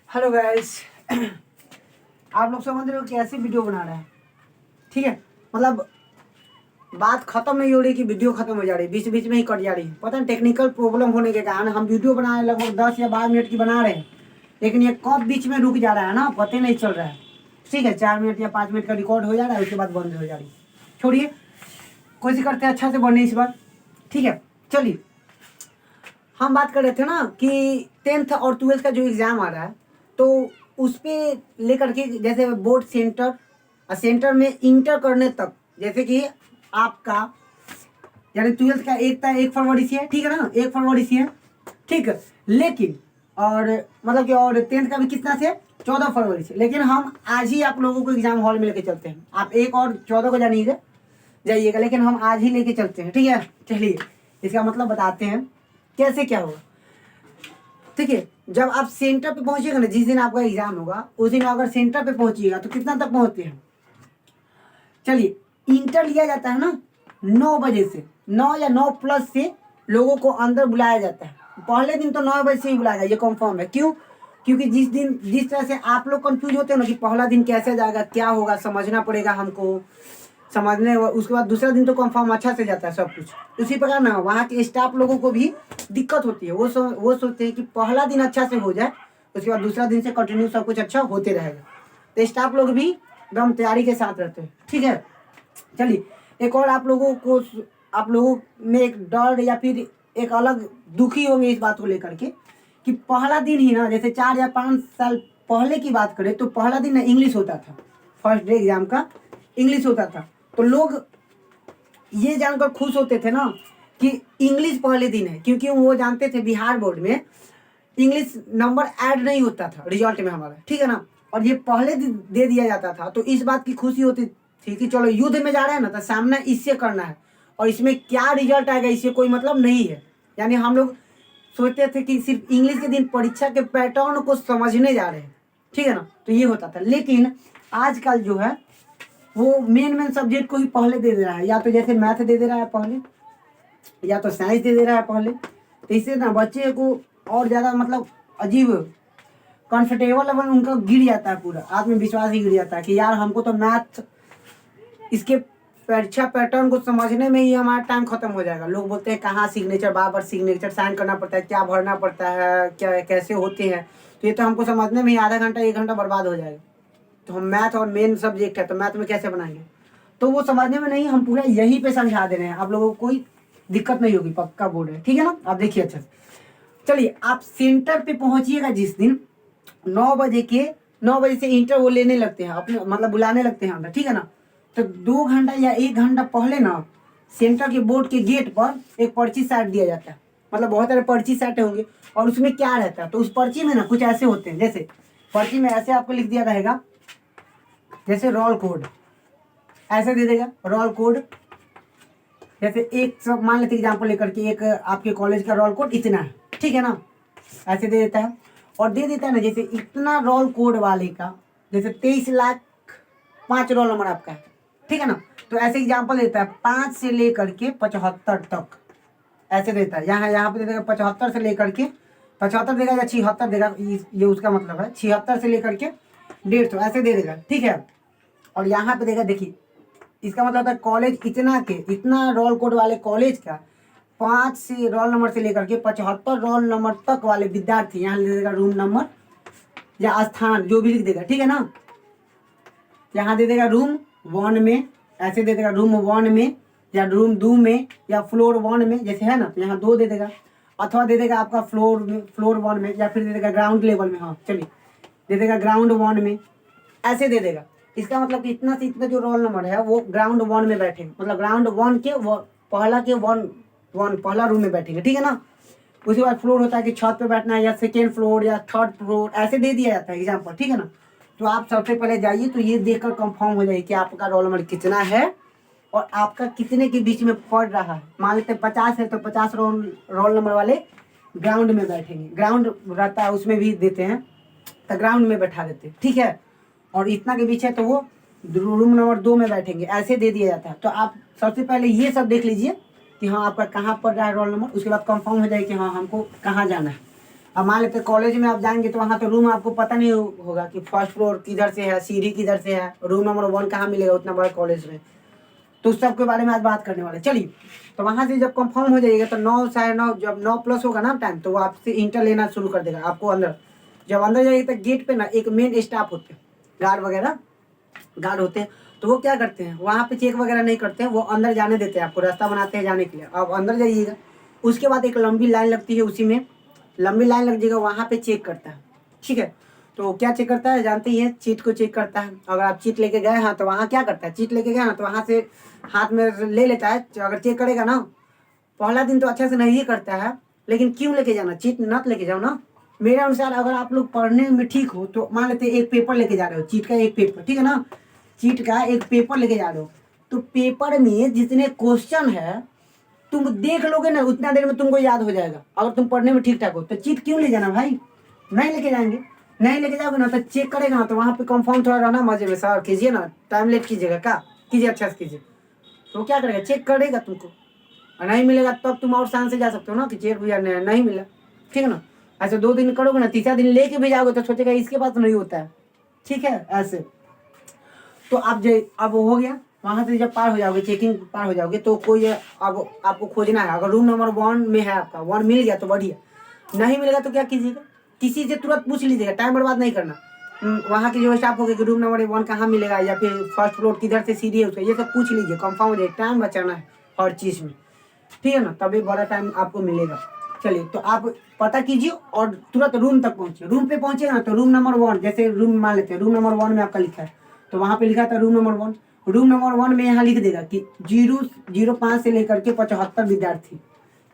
Hello guys. आप लोग समझ रहे हो कैसे वीडियो बना रहे हैं। ठीक है, मतलब बात खत्म नहीं हो रही कि वीडियो खत्म हो जा रही, बीच बीच में ही कट जा रही। पता नहीं टेक्निकल प्रॉब्लम होने के कारण हम वीडियो बना रहे हैं, लगभग 10 या 12 मिनट की बना रहे हैं, लेकिन ये कब बीच में रुक जा रहा है ना, पता नहीं चल रहा है। ठीक है, 4 मिनट या 5 मिनट का रिकॉर्ड हो जा रहा है, उसके बाद बंद हो जा रही। छोड़िए, कोशिश करते हैं अच्छा से बढ़ने इस बार। ठीक है, चलिए हम बात कर रहे थे ना कि 10th और 12th का जो एग्ज़ाम आ रहा है, तो उस पर लेकर के जैसे बोर्ड सेंटर और सेंटर में इंटर करने तक, जैसे कि आपका यानी 12th का 1 फरवरी से है, ठीक है ना, 1 फरवरी से है, ठीक है। लेकिन और मतलब कि और 10th का भी कितना से, 14 फरवरी से। लेकिन हम आज ही आप लोगों को एग्जाम हॉल में लेके चलते हैं। आप 1 और 14 को जाइएगा, लेकिन हम आज ही लेके चलते हैं। ठीक है, चलिए इसका मतलब बताते हैं कैसे क्या होगा। ठीक है, जब आप सेंटर पे पहुंचिएगा ना, जिस दिन आपका एग्जाम होगा उस दिन अगर सेंटर पे पहुंचिएगा तो कितना तक पहुंचते हैं। चलिए, इंटर लिया जाता है ना 9 बजे से, 9 या 9+ से लोगों को अंदर बुलाया जाता है। पहले दिन तो 9 बजे से ही बुलाया, ये कंफर्म है। क्यों? क्योंकि जिस तरह से आप लोग कंफ्यूज होते हैं ना कि पहला दिन कैसे जाएगा, क्या होगा, समझना पड़ेगा हमको। समझने उसके बाद दूसरा दिन तो कंफर्म अच्छा से जाता है सब कुछ। उसी प्रकार ना वहाँ के स्टाफ लोगों को भी दिक्कत होती है। वो सोचते हैं कि पहला दिन अच्छा से हो जाए, उसके बाद दूसरा दिन से कंटिन्यू सब कुछ अच्छा होते रहेगा। तो स्टाफ लोग भी एकदम तैयारी के साथ रहते हैं। ठीक है, चलिए एक और आप लोगों में एक डर या फिर एक अलग दुखी होंगे इस बात को लेकर के कि पहला दिन ही ना, जैसे 4 या 5 साल पहले की बात करें तो पहला दिन ना इंग्लिश होता था। फर्स्ट डे एग्जाम का इंग्लिश होता था, तो लोग ये जानकर खुश होते थे ना कि इंग्लिश पहले दिन है, क्योंकि वो जानते थे बिहार बोर्ड में इंग्लिश नंबर ऐड नहीं होता था रिजल्ट में हमारा। ठीक है ना, और ये पहले दिन दे दिया जाता था, तो इस बात की खुशी होती थी कि चलो युद्ध में जा रहे हैं ना, तो सामना इससे करना है, और इसमें क्या रिजल्ट आएगा इससे कोई मतलब नहीं है। यानी हम लोग सोचते थे कि सिर्फ इंग्लिश के दिन परीक्षा के पैटर्न को समझने जा रहे हैं। ठीक है ना, तो ये होता था। लेकिन आजकल जो है वो मेन सब्जेक्ट को ही पहले दे रहा है, या तो जैसे मैथ दे दे रहा है पहले, या तो साइंस दे दे रहा है पहले। तो इससे ना बच्चे को और ज़्यादा मतलब अजीब कंफर्टेबल लेवल उनका गिर जाता है, पूरा आत्मविश्वास ही गिर जाता है कि यार हमको तो मैथ इसके परीक्षा पैटर्न को समझने में ही हमारा टाइम खत्म हो जाएगा। लोग बोलते हैं कहाँ सिग्नेचर, बार बार सिग्नेचर साइन करना पड़ता है, क्या भरना पड़ता है, क्या कैसे होते हैं, तो ये तो हमको समझने में ही आधा घंटा 1 घंटा बर्बाद हो जाएगा। तो हम मैथ और मेन सब्जेक्ट है तो मैथ में कैसे बनाएंगे, तो वो समझने में नहीं, हम पूरा यहीं पे समझा दे रहे हैं। आप लोगों को कोई दिक्कत नहीं होगी, पक्का बोर्ड है। ठीक है ना, आप देखिए अच्छा। चलिए आप सेंटर पे पहुंचिएगा जिस दिन 9 बजे से इंटर वो लेने लगते हैं अपने, मतलब बुलाने लगते हैं अंदर। ठीक है ना, तो 2 घंटा या 1 घंटा पहले ना सेंटर के बोर्ड के गेट पर एक पर्ची साट दिया जाता है। मतलब बहुत सारे पर्ची साटे होंगे, और उसमें क्या रहता है, तो उस पर्ची में ना कुछ ऐसे होते हैं, जैसे पर्ची में ऐसे आपको लिख दिया रहेगा, जैसे रोल कोड ऐसे दे देगा, रोल कोड। जैसे एक सब मान लेते एग्जाम्पल लेकर के, एक आपके कॉलेज का रोल कोड इतना है, ठीक है ना, ऐसे दे देता है। और दे देता है ना, जैसे इतना रोल कोड वाले का जैसे 23,05,000 रोल नंबर आपका है। ठीक है ना, तो ऐसे एग्जाम्पल देता है 5 से लेकर के 75 तक ऐसे देता है। यहाँ पे दे देगा 75 से लेकर के 75 देगा या 76 देगा, ये उसका मतलब है 76 से लेकर के 150 ऐसे दे देगा। ठीक है, और यहाँ पे देगा, देखिए इसका मतलब होता है कॉलेज इतना रोल कोड वाले कॉलेज का 5 से रोल नंबर से लेकर के 75 रोल नंबर तक वाले विद्यार्थी, यहाँ लिख देगा रूम नंबर या स्थान जो भी लिख देगा। ठीक है ना, यहाँ दे देगा रूम 1 में, ऐसे दे देगा रूम 1 में या रूम 2 में या फ्लोर 1 में, जैसे है ना, तो यहाँ 2 दे देगा, अथवा दे देगा आपका फ्लोर 1 में, या फिर दे देगा ग्राउंड लेवल में। हाँ चलिए, दे देगा ग्राउंड 1 में, ऐसे दे देगा। इसका मतलब कि इतना से इतना जो रोल नंबर है वो ग्राउंड 1 में बैठेंगे, मतलब ग्राउंड 1 के पहला रूम में बैठेंगे। ठीक है ना, उसके बाद फ्लोर होता है कि छत पे बैठना है या सेकेंड फ्लोर या थर्ड फ्लोर, ऐसे दे दिया जाता है एग्जाम्पल। ठीक है ना, तो आप सबसे पहले जाइए तो ये देखकर कंफर्म हो जाए कि आपका रोल नंबर कितना है और आपका कितने के बीच में पड़ रहा है। मान लेते 50 है तो 50 रोल नंबर वाले ग्राउंड में बैठेंगे, ग्राउंड रहता है उसमें भी देते हैं, तो ग्राउंड में बैठा देते हैं। ठीक है, और इतना के बीच है तो वो रूम नंबर 2 में बैठेंगे, ऐसे दे दिया जाता है। तो आप सबसे पहले ये सब देख लीजिए कि हाँ आपका कहाँ पड़ रहा है रोल नंबर, उसके बाद कंफर्म हो जाए कि हाँ हमको कहाँ जाना है। अब मान लेते कॉलेज में आप जाएंगे तो वहाँ तो रूम आपको पता नहीं होगा कि फर्स्ट फ्लोर किधर से है, सीढ़ी किधर से है, रूम नंबर 1 कहाँ मिलेगा उतना बड़ा कॉलेज में। तो उस सब के बारे में आज बात करने वाले। चलिए, तो वहाँ से जब कंफर्म हो जाइएगा तो 9 साढ़े 9 जब 9 प्लस होगा ना टाइम, तो वो आपसे इंटर लेना शुरू कर देगा आपको अंदर। जब अंदर जाइएगा तो गेट पे ना एक मेन स्टाफ होते हैं, गार्ड वगैरह गार्ड होते हैं। तो वो क्या करते हैं, वहाँ पे चेक वगैरह नहीं करते हैं, वो अंदर जाने देते हैं, आपको रास्ता बनाते हैं जाने के लिए। आप अंदर जाइएगा, उसके बाद एक लंबी लाइन लगती है, उसी में लंबी लाइन लग जाएगा, वहाँ पे चेक करता है। ठीक है, तो क्या चेक करता है जानते ही हैं, चीट को चेक करता है। अगर आप चीट लेके गए हैं तो वहाँ क्या करता है, चीट लेके गए हैं तो वहाँ से हाथ में ले लेता है। अगर चेक करेगा ना, पहला दिन तो अच्छा से नहीं करता है, लेकिन क्यों लेके जाना, चीट नत लेके जाओ ना। मेरे अनुसार अगर आप लोग पढ़ने में ठीक हो तो मान लेते एक पेपर लेके जा रहे हो, चीट का एक पेपर, ठीक है ना, चीट का एक पेपर लेके जा रहे हो, तो पेपर में जितने क्वेश्चन है तुम देख लोगे ना, उतना देर में तुमको याद हो जाएगा। अगर तुम पढ़ने में ठीक ठाक हो तो चीट क्यों ले जाना भाई, नहीं लेके जाएंगे। नहीं लेके जाओगे ना तो चेक करेगा ना, तो वहाँ पे कंफर्म थोड़ा रहना, मजे में सर कीजिए ना, टाइम लेट कीजिएगा, क्या कीजिए, अच्छा से कीजिए। तो क्या करेगा, चेक करेगा तुमको, और नहीं मिलेगा तब तुम और शान से जा सकते हो ना कि चेक भैया नहीं मिला, ठीक है ना। ऐसे 2 दिन करोगे ना, तीसरा दिन लेके भी जाओगे तो सोचेगा इसके पास तो नहीं होता है, ठीक है ऐसे। तो आप जो अब हो गया, वहाँ से जब पार हो जाओगे, चेकिंग पार हो जाओगे, तो कोई अब आपको खोजना है। अगर रूम नंबर 1 में है आपका, 1 मिल गया तो बढ़िया, नहीं मिलेगा तो क्या कीजिएगा, किसी से तुरंत पूछ लीजिएगा, टाइम बर्बाद नहीं करना। वहाँ के जो स्टाफ होगा कि रूम नंबर 1 कहाँ मिलेगा, या फिर फर्स्ट फ्लोर किधर से सीढ़ी है उसका, ये सब पूछ लीजिए, कंफर्म हो जाए, टाइम बचाना है हर चीज़ में, ठीक है ना, तभी बड़ा टाइम आपको मिलेगा। चलिए, तो आप पता कीजिए और तुरंत रूम तक पहुँचिए। रूम पे पहुँचेगा ना तो रूम नंबर 1, जैसे रूम मान लेते हैं रूम नंबर 1 में आपका लिखा है, तो वहाँ पे लिखा था रूम नंबर 1। रूम नंबर 1 में यहाँ लिख देगा कि 005 से लेकर के 75 विद्यार्थी,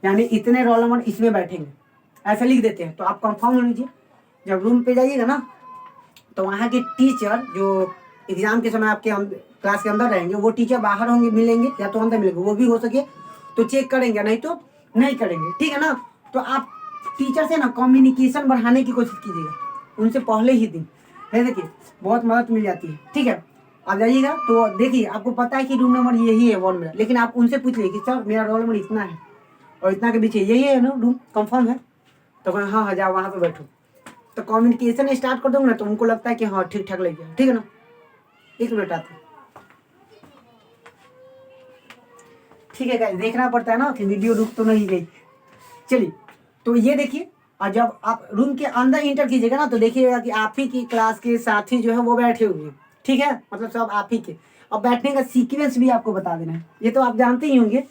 यानी इतने रोल नंबर इसमें बैठेंगे, ऐसा लिख देते हैं। तो आप कंफर्म हो लीजिए। जब रूम पे जाइएगा ना, तो वहाँ के टीचर जो एग्जाम के समय आपके क्लास के अंदर रहेंगे, वो टीचर बाहर होंगे, मिलेंगे या तो अंदर मिलेंगे, वो भी हो सके तो चेक करेंगे, नहीं तो नहीं करेंगे, ठीक है ना। तो आप टीचर से ना कम्युनिकेशन बढ़ाने की कोशिश कीजिएगा उनसे पहले ही दिन, है देखिए बहुत मदद मिल जाती है, ठीक है। आप जाइएगा तो देखिए, आपको पता है कि रूम नंबर यही है 1 में, लेकिन आप उनसे पूछ लीजिए कि सर मेरा रोल नंबर इतना है और इतना के बीच यही है ना रूम, कंफर्म है, तो हाँ हाँ जाओ वहाँ पे बैठो। तो कम्युनिकेशन स्टार्ट कर दोगे ना, तो उनको लगता है कि हाँ ठीक ठाक लग गया, ठीक है ना। 1 मिनट आते, ठीक है गाइस, देखना पड़ता है ना कि वीडियो रुक तो नहीं गई। चलिए, तो ये देखिए, और जब आप रूम के अंदर इंटर कीजिएगा ना, तो देखिएगा कि आप ही की क्लास के साथी जो है वो बैठे हुए हैं, ठीक है, मतलब सब आप ही के। और बैठने का सीक्वेंस भी आपको बता देना है, ये तो आप जानते ही होंगे,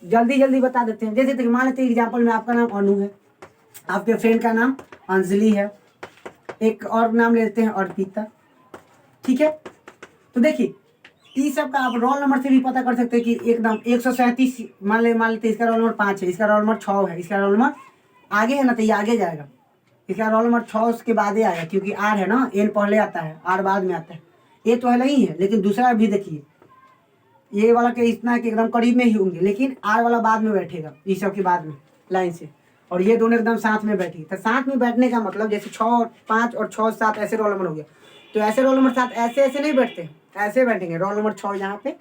जल्दी जल्दी बता देते हैं। जैसे मान लेते हैं एग्जाम्पल में आपका नाम अनु है, आपके फ्रेंड का नाम अंजलि है, एक और नाम ले लेते हैं अर्पिता, ठीक है। तो देखिए, इस सब का आप रोल नंबर से भी पता कर सकते हैं कि एकदम 137 मान लेते इसका रोल नंबर 5 है, इसका रोल नंबर 6 है, इसका रोल नंबर आगे है ना, तो ये आगे जाएगा, इसका रोल नंबर 6 उसके बाद ही आएगा, क्योंकि आर है ना, एन पहले आता है, आर बाद में आता है। ये तो है नहीं है, लेकिन दूसरा भी देखिए, ये वाला के इतना कि एकदम करीब में ही होंगे, लेकिन आर वाला बाद में बैठेगा, इस सब के बाद में लाइन से, और ये दोनों एकदम साथ में बैठेगी। तो साथ में बैठने का मतलब जैसे 6 5 और 6 7 ऐसे रोल नंबर हो गया, तो ऐसे रोल नंबर 7 ऐसे ऐसे नहीं बैठते, ऐसे बैठेंगे, रोल नंबर 6 यहाँ पे,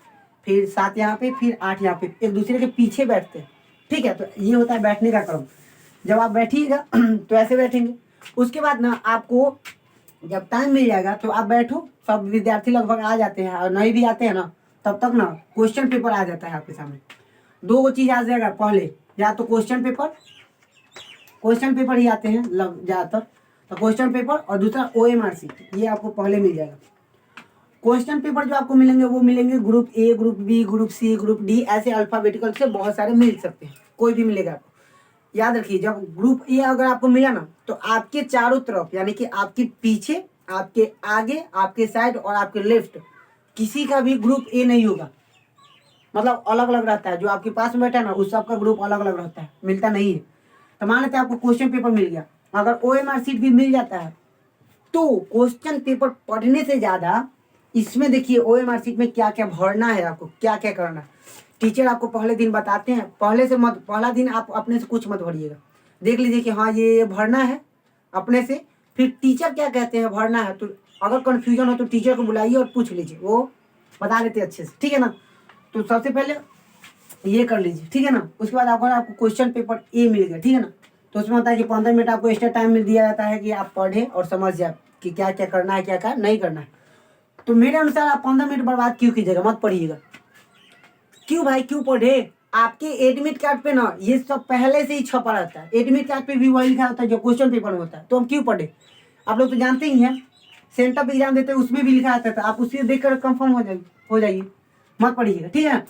फिर 7 यहाँ पे, फिर 8 यहाँ पे, एक दूसरे के पीछे बैठते हैं, ठीक है। तो ये होता है बैठने का क्रम। जब आप बैठिएगा तो ऐसे बैठेंगे। उसके बाद ना आपको जब टाइम मिल जाएगा तो आप बैठो, सब विद्यार्थी लगभग आ जाते हैं, और नहीं भी आते हैं ना, तब तक ना क्वेश्चन पेपर आ जाता है आपके सामने। 2 चीज़ आ जाएगा, पहले या तो क्वेश्चन पेपर ही आते हैं लग ज़्यादातर, तो क्वेश्चन पेपर, और दूसरा OMR शीट, ये आपको पहले मिल जाएगा। क्वेश्चन पेपर जो आपको मिलेंगे वो मिलेंगे group A, group B, group C, group D, ऐसे अल्फाबेटिकल से बहुत सारे मिल सकते हैं, कोई भी मिलेगा आपको। याद रखिए, जब ग्रुप ए अगर आपको मिला ना, तो आपके चारों तरफ, यानी कि आपके पीछे, आपके आगे, आपके साइड और आपके लेफ्ट, किसी का भी ग्रुप ए नहीं होगा, मतलब अलग अलग रहता है। जो आपके पास में बैठा है ना, उस सबका ग्रुप अलग अलग रहता है, मिलता नहीं है। तो मान लेते हैं आपको क्वेश्चन पेपर मिल गया, अगर OMR शीट भी मिल जाता है, तो क्वेश्चन पेपर पढ़ने से ज़्यादा इसमें देखिए OMR शीट में क्या क्या भरना है, आपको क्या क्या करना है। टीचर आपको पहले दिन बताते हैं, पहला दिन आप अपने से कुछ मत भरिएगा, देख लीजिए कि हाँ ये भरना है अपने से, फिर टीचर क्या कहते हैं भरना है, तो अगर कन्फ्यूजन हो तो टीचर को बुलाइए और पूछ लीजिए, वो बता देते अच्छे से, ठीक है ना। तो सबसे पहले ये कर लीजिए, ठीक है ना। उसके बाद अगर आपको क्वेश्चन पेपर ए मिल गया, ठीक है ना, तो उसमें होता है कि 15 मिनट आपको एक्स्ट्रा टाइम मिल दिया जाता है कि आप पढ़े और समझ जाए कि क्या क्या करना है, क्या क्या नहीं करना है। तो मेरे अनुसार आप 15 मिनट बर्बाद क्यों कीजिएगा, मत पढ़िएगा। क्यों भाई, क्यों पढ़े? आपके एडमिट कार्ड पे ना ये सब पहले से ही छपा रहता है, एडमिट कार्ड पे भी वही लिखा होता है जो क्वेश्चन पेपर में होता है, तो हम क्यों पढ़े? आप लोग तो जानते ही हैं, सेंटअप एग्जाम देते हैं उसमें भी लिखा आता था, आप उसे देखकर कंफर्म हो जाइए, मत पढ़िएगा, ठीक है।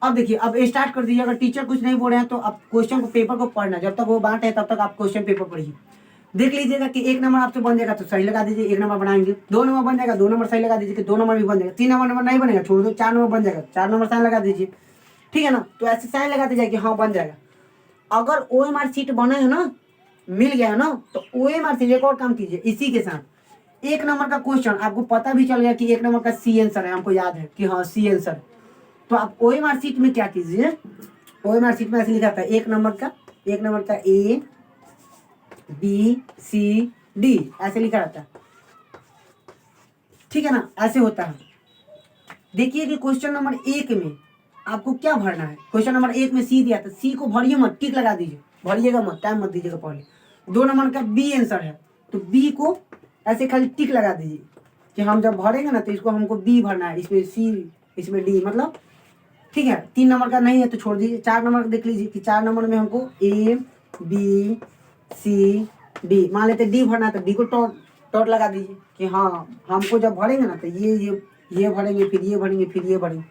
अब देखिए, अब स्टार्ट कर दीजिए। अगर टीचर कुछ नहीं बोल रहे हैं तो आप क्वेश्चन को पेपर को पढ़ना, जब तक वो बांट है तब तक आप क्वेश्चन पेपर पढ़िए। देख लीजिएगा कि 1 नंबर आपसे बन जाएगा तो सही लगा दीजिए, 1 नंबर बनाएंगे। 2 नंबर बन जाएगा, 2 नंबर सही लगा दीजिए कि 2 नंबर भी बन जाएगा। 3 नंबर नहीं बनेगा छोड़ दो, 4 नंबर बन जाएगा, 4 नंबर साइन लगा दीजिए, ठीक है ना। तो ऐसे साइन लगाते जाए कि हाँ बन जाएगा। अगर OMR सीट बना है ना, मिल गया है ना, तो OMR सीट एक और काम कीजिए इसी के साथ। 1 नंबर का क्वेश्चन आपको पता भी चल गया कि 1 नंबर का सी आंसर है, हमको याद है कि हाँ सी आंसर। तो आप OMR सीट में क्या कीजिए, OMR सीट में ऐसे लिखा था 1 नंबर का A B C D ऐसे लिखा रहता है, ठीक है ना, ऐसे होता है। देखिए कि क्वेश्चन नंबर 1 में आपको क्या भरना है। क्वेश्चन नंबर 1 में सी दिया था, सी को भरिए मत, टिक लगा दीजिए, भरिएगा मत, टाइम मत दीजिएगा पहले। 2 नंबर का बी आंसर है, तो बी को ऐसे खाली टिक लगा दीजिए कि हम जब भरेंगे ना तो इसको हमको बी भरना है, इसमें सी इसमें डी, मतलब ठीक है। 3 नंबर का नहीं है तो छोड़ दीजिए। 4 नंबर देख लीजिए कि 4 नंबर में हमको A B C D, मान लेते डी भरना है तो डी को टॉट लगा दीजिए कि हाँ हमको जब भरेंगे ना तो ये भरेंगे, फिर ये भरेंगे, फिर ये भरेंगे।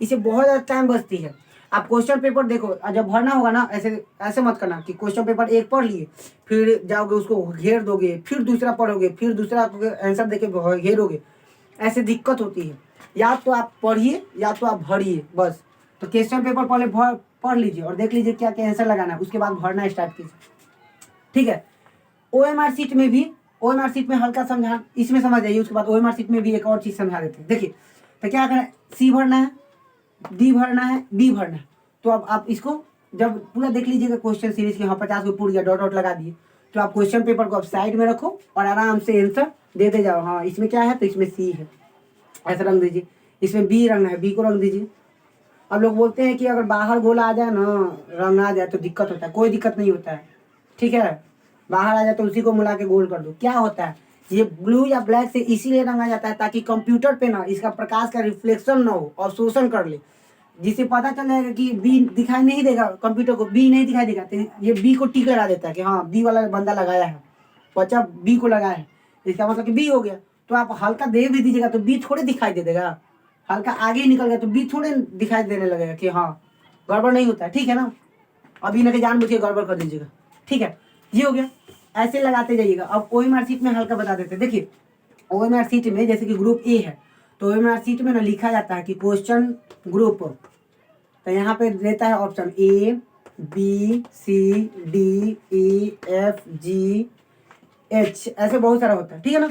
इससे बहुत ज़्यादा टाइम बचती है। आप क्वेश्चन पेपर देखो, जब भरना होगा ना ऐसे मत करना कि क्वेश्चन पेपर 1 पढ़ लिए, फिर जाओगे उसको घेर दोगे, फिर दूसरा पढ़ोगे, फिर दूसरा आंसर देके घेरोगे, ऐसे दिक्कत होती है। या तो आप पढ़िए या तो आप भरिए, बस। तो क्वेश्चन पेपर पहले पढ़ लीजिए और देख लीजिए क्या क्या आंसर लगाना है, उसके बाद भरना स्टार्ट कीजिए, ठीक है। OMR सीट में भी, OMR सीट में हल्का समझा, इसमें समझ जाइए, उसके बाद OMR सीट में भी एक और चीज़ समझा देते हैं। देखिए तो क्या करना है, सी भरना है, डी भरना है, बी भरना है। तो अब आप इसको जब पूरा देख लीजिएगा क्वेश्चन सीरीज के, हाँ 50 को पूर गया, डॉट डॉट लगा दिए, तो आप क्वेश्चन पेपर को आप साइड में रखो और आराम से आंसर देते जाओ। हाँ इसमें क्या है तो इसमें सी है, ऐसा रंग दीजिए। इसमें बी रंगना है, बी को रंग दीजिए। अब लोग बोलते हैं कि अगर बाहर गोला आ जाए ना, रंग आ जाए तो दिक्कत होता है, कोई दिक्कत नहीं होता है, ठीक है। बाहर आ जाए तो उसी को मिला के गोल कर दो। क्या होता है, ये ब्लू या ब्लैक से इसीलिए रंगा जाता है ताकि कंप्यूटर पे ना इसका प्रकाश का रिफ्लेक्शन ना हो और शोषण कर ले, जिससे पता चल जाएगा कि बी दिखाई नहीं देगा, कंप्यूटर को बी नहीं दिखाई देगा, तो ये बी को टिक लगा देता है कि हाँ बी वाला बंदा लगाया है, बच्चा बी को लगाया है, इसका मतलब कि बी हो गया। तो आप हल्का दे भी दीजिएगा तो बी थोड़े दिखाई दे देगा, हल्का आगे ही निकल गया तो बी थोड़े दिखाई देने लगेगा कि हाँ गड़बड़ नहीं होता है, ठीक है ना। अभी ना कि जानबूझ के गड़बड़ कर दीजिएगा, ठीक है। ये हो गया, ऐसे लगाते जाइएगा। अब OMR सीट में हल्का बता देते हैं। देखिए OMR सीट में जैसे कि ग्रुप A है, तो OMR सीट में ना लिखा जाता है कि क्वेश्चन ग्रुप, तो यहाँ पे देता है option A B C D E F G H, ऐसे बहुत सारा होता है, ठीक है ना।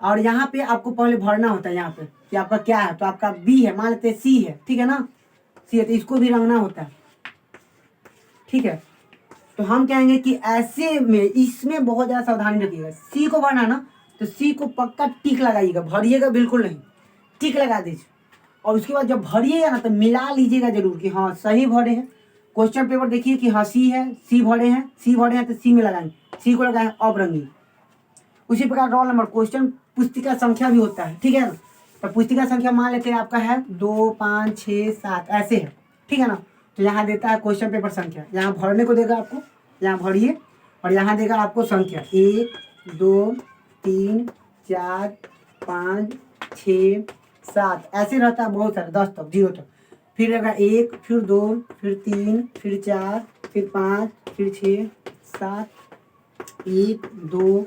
और यहाँ पे आपको पहले भरना होता है यहाँ पे कि आपका क्या है, तो आपका B है, मान लेते हैं C है, ठीक है ना, C है तो इसको भी रंगना होता है, ठीक है। तो हम कहेंगे कि ऐसे में इसमें बहुत ज़्यादा सावधानी रखिएगा। सी को भरना ना तो सी को पक्का टिक लगाइएगा, भरिएगा बिल्कुल नहीं, टिक लगा दीजिए। और उसके बाद जब भरिएगा ना तो मिला लीजिएगा जरूर कि हाँ सही भरे हैं। क्वेश्चन पेपर देखिए कि हाँ सी है, सी भरे हैं, सी भरे हैं तो सी में लगाएंगे, सी को लगाएं अब रंगी। उसी प्रकार रोल नंबर, क्वेश्चन पुस्तिका संख्या भी होता है, ठीक है ना। तो पुस्तिका संख्या मान लेते हैं आपका है 2 5 6 7 ऐसे है, ठीक है ना। तो यहाँ देता है क्वेश्चन पेपर संख्या, यहाँ भरने को देगा आपको, यहाँ भरिए और यहाँ देगा आपको संख्या 1 2 3 4 5 6 7 ऐसे रहता है, बहुत सारा 10 तक, 0 तक। फिर रहेगा 1 फिर 2 फिर 3 फिर 4 फिर 5 फिर 6 7 1 2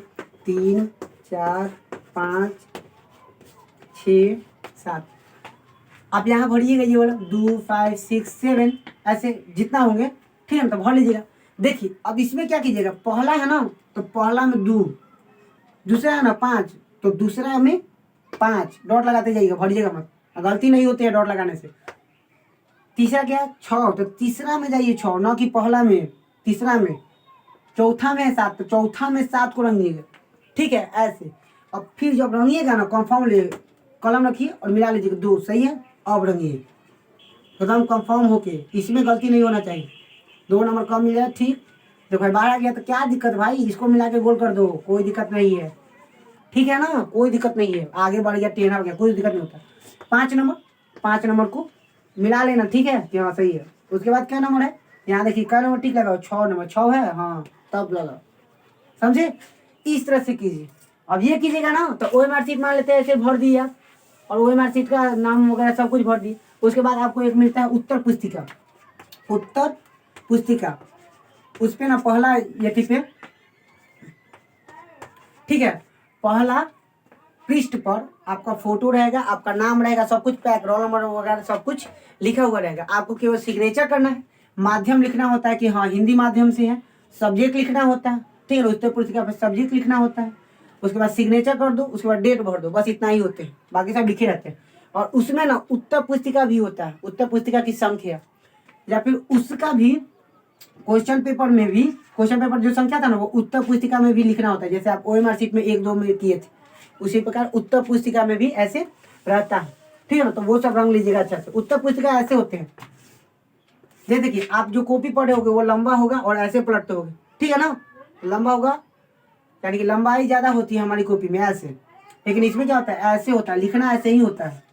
3 4 5 6 7। आप यहाँ भरिएगा ये वाला 2 5 6 7 ऐसे जितना होंगे, ठीक है ना, तो भर लीजिएगा। देखिए अब इसमें क्या कीजिएगा, पहला है ना तो पहला में 2, दूसरा है ना 5 तो दूसरा में 5 डॉट लगाते जाइएगा, भरिएगा मत, गलती नहीं होती है डॉट लगाने से। तीसरा क्या 6 तो तीसरा में जाइए 6, ना कि पहला में, तीसरा में। चौथा में है 7 तो चौथा में 7 को रंगिएगा, ठीक है ऐसे। अब फिर जब रंगिएगा ना कंफर्म ले कलम रखिए और मिला लीजिएगा 2 सही है, अब रंगिए एकदम कंफर्म होके, इसमें गलती नहीं होना चाहिए। 2 नंबर कम मिल जाए, ठीक। देखो भाई 12 आ गया तो क्या दिक्कत भाई, इसको मिला के गोल कर दो, कोई दिक्कत नहीं है, ठीक है ना, कोई दिक्कत नहीं है। आगे बढ़ गया 10 आ गया, कोई दिक्कत नहीं होता। 5 नंबर को मिला लेना, ठीक है कि हाँ सही है। उसके बाद क्या नंबर है, यहाँ देखिए क्या नंबर टिक लगाओ, 6 नंबर, 6 है हाँ, तब लगाओ, समझे। इस तरह से कीजिए। अब ये कीजिएगा ना तो OMR शीट मान लेते हैं, ऐसे भर दिया और OMR शीट का नाम वगैरह सब कुछ भर दिए। उसके बाद आपको एक मिलता है उत्तर पुस्तिका, उत्तर पुस्तिका, उस पे ना पहला यति पे, ठीक है, पहला पृष्ठ पर आपका फोटो रहेगा, आपका नाम रहेगा, सब कुछ पैक, रोल नंबर वगैरह सब कुछ लिखा हुआ रहेगा। आपको केवल सिग्नेचर करना है, माध्यम लिखना होता है कि हाँ हिंदी माध्यम से है, सब्जेक्ट लिखना होता है, ठीक है, उत्तर पुस्तिका पर सब्जेक्ट लिखना होता है। उसके बाद सिग्नेचर कर दो, उसके बाद डेट भर दो, बस इतना ही होते हैं, बाकी सब लिखे रहते हैं। और उसमें ना उत्तर पुस्तिका भी होता है, उत्तर पुस्तिका की संख्या या फिर उसका भी क्वेश्चन पेपर में भी, क्वेश्चन पेपर जो संख्या था ना वो उत्तर पुस्तिका में भी लिखना होता है। जैसे आप OMR शीट में 1 2 में किए थे, उसी प्रकार उत्तर पुस्तिका में भी ऐसे रहता है, ठीक है ना। तो वो सब रंग लीजिएगा अच्छा से। उत्तर पुस्तिका ऐसे होते हैं, जैसे देखिए आप जो कॉपी पढ़े होगे वो लंबा होगा और ऐसे पलटते होगे, ठीक है ना, लंबा होगा, यानी कि लंबाई ज्यादा होती है हमारी कॉपी में ऐसे, लेकिन इसमें क्या होता है, ऐसे होता है, लिखना ऐसे ही होता है।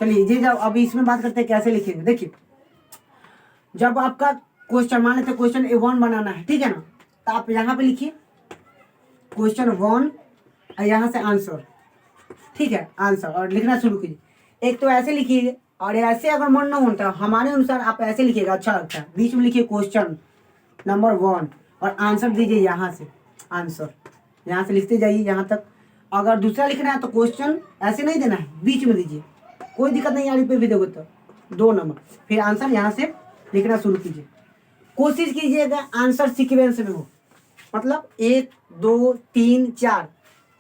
चलिए ये जब अभी इसमें बात करते हैं कैसे लिखेंगे। देखिए जब आपका क्वेश्चन, मान लेते क्वेश्चन A1 बनाना है, ठीक है ना, तो आप यहाँ पे लिखिए क्वेश्चन 1 और यहाँ से आंसर, ठीक है, आंसर, और लिखना शुरू कीजिए। एक तो ऐसे लिखिए, और ऐसे अगर मन ना होता हमारे अनुसार आप ऐसे लिखिएगा, अच्छा लगता है। बीच में लिखिए क्वेश्चन नंबर 1 और आंसर दीजिए, यहाँ से आंसर, यहाँ से लिखते जाइए यहाँ तक। अगर दूसरा लिखना है तो क्वेश्चन ऐसे नहीं देना है, बीच में दीजिए, कोई दिक्कत नहीं, यहाँ पे भी देखो तो 2 नंबर, फिर आंसर यहाँ से लिखना शुरू कीजिए। कोशिश कीजिएगा आंसर सीक्वेंस में हो, मतलब 1 2 3 4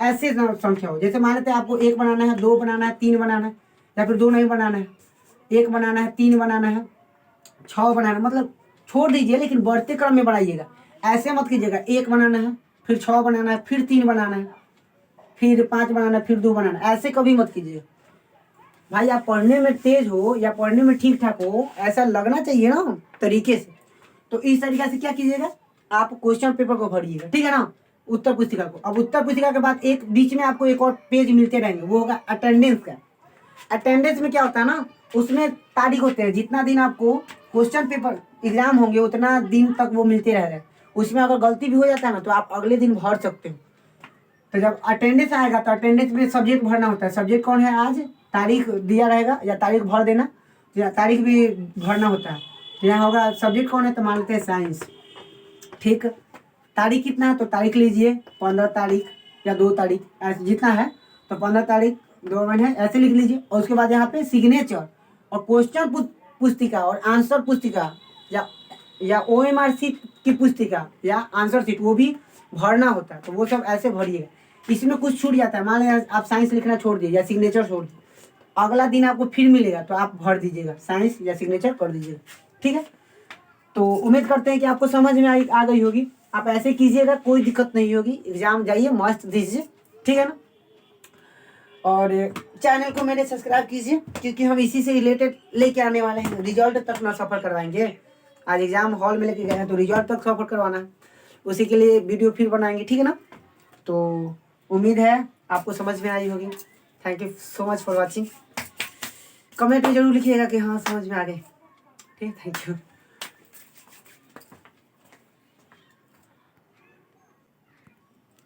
ऐसे संख्या हो। जैसे मान लेते हैं आपको 1 बनाना है, 2 बनाना है, 3 बनाना है, या फिर 2 नहीं बनाना है, 1 बनाना है, 3 बनाना है, 6 बनाना है, मतलब छोड़ दीजिए लेकिन बढ़ते क्रम में बढ़ाइएगा। ऐसे मत कीजिएगा 1 बनाना है, फिर 6 बनाना है, फिर 3 बनाना है, फिर 5 बनाना है, फिर 2 बनाना है, ऐसे कभी मत कीजिए। भाई आप पढ़ने में तेज हो या पढ़ने में ठीक ठाक हो, ऐसा लगना चाहिए ना तरीके से। तो इस तरीके से क्या कीजिएगा, आप क्वेश्चन पेपर को भरिएगा, ठीक है ना, उत्तर पुस्तिका को। अब उत्तर पुस्तिका के बाद एक बीच में आपको एक और पेज मिलते रहेंगे, वो होगा अटेंडेंस का। अटेंडेंस में क्या होता है ना, उसमें तारीख होते हैं, जितना दिन आपको क्वेश्चन पेपर एग्जाम होंगे उतना दिन तक वो मिलते रह रहे हैं। उसमें अगर गलती भी हो जाता है ना तो आप अगले दिन भर सकते हो। तो जब अटेंडेंस आएगा तो अटेंडेंस में सब्जेक्ट भरना होता है, सब्जेक्ट कौन है, आज तारीख दिया रहेगा या तारीख भर देना, या तारीख भी भरना होता है। तो यहाँ होगा सब्जेक्ट कौन है, तो मान लेते हैं साइंस, ठीक, तारीख कितना है तो तारीख लीजिए 15 तारीख या 2 तारीख, ऐसे जितना है, तो 15 तारीख 2 महीने ऐसे लिख लीजिए। और उसके बाद यहाँ पे सिग्नेचर और क्वेश्चन पुस्तिका और आंसर पुस्तिका या OMR शीट की पुस्तिका या आंसर शीट वो भी भरना होता है। तो वो सब ऐसे भरिएगा। इसमें कुछ छूट जाता है, मान लें आप साइंस लिखना छोड़ दिए या सिग्नेचर छोड़ दिए, अगला दिन आपको फिर मिलेगा तो आप भर दीजिएगा, साइंस या सिग्नेचर कर दीजिएगा, ठीक है। तो उम्मीद करते हैं कि आपको समझ में आ गई होगी। आप ऐसे कीजिएगा, कोई दिक्कत नहीं होगी, एग्जाम जाइए मस्त दीजिए, ठीक है ना। और चैनल को मेरे सब्सक्राइब कीजिए, क्योंकि हम इसी से रिलेटेड लेके आने वाले हैं, रिजल्ट तक ना सफ़र करवाएंगे। आज एग्जाम हॉल में लेके गए हैं तो रिजल्ट तक सफ़र करवाना है, उसी के लिए वीडियो फिर बनाएंगे, ठीक है ना। तो उम्मीद है आपको समझ में आई होगी। Thank you so much for watching. Comment में जरूर लिखिएगा कि हाँ समझ में आ गए, ठीक, थैंक यू।